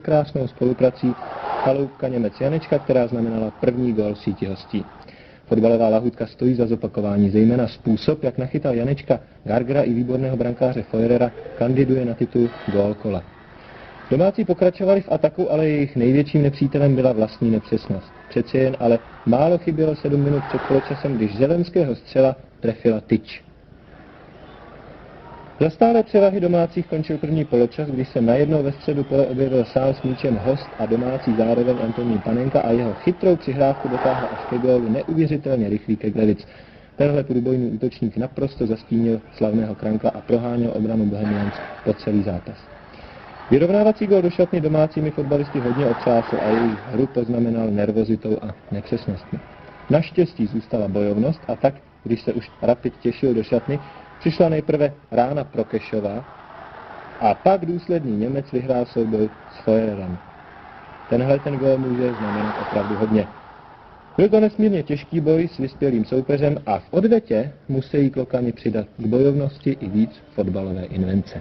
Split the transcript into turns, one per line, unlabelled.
krásnou spoluprací chaloupka Němec Janečka, která znamenala první gól v síti hostí. Fotbalová lahůdka stojí za zopakování, zejména způsob, jak nachytal Janečka Gargera i výborného brankáře Feuerera, kandiduje na titul gól kola. Domácí pokračovali v ataku, ale jejich největším nepřítelem byla vlastní nepřesnost. Přece jen ale málo chybělo 7 minut před poločasem, když zelenského střela trefila tyč. Za stále převahy domácích končil první poločas, když se najednou ve středu pole objevil sám s míčem host a domácí zároveň Antonín Panenka a jeho chytrou přihrávku dotáhl až ke gólu neuvěřitelně rychlý Keglevic. Tenhle průbojný útočník naprosto zastínil slavného Kranka a proháněl obranu Bohemians po celý zápas. Vyrovnávací gól do šatny domácími fotbalisty hodně otřásl a jejich hru poznamenal nervozitou a nepřesnostmi. Naštěstí zůstala bojovnost a tak, když se už Rapid těšil do šatny, přišla nejprve rána Prokešová a pak důsledný Němec vyhrál souboj s Feuererem. Tenhle ten gól může znamenat opravdu hodně. Byl to nesmírně těžký boj s vyspělým soupeřem a v odvetě musí klokani přidat k bojovnosti i víc fotbalové invence.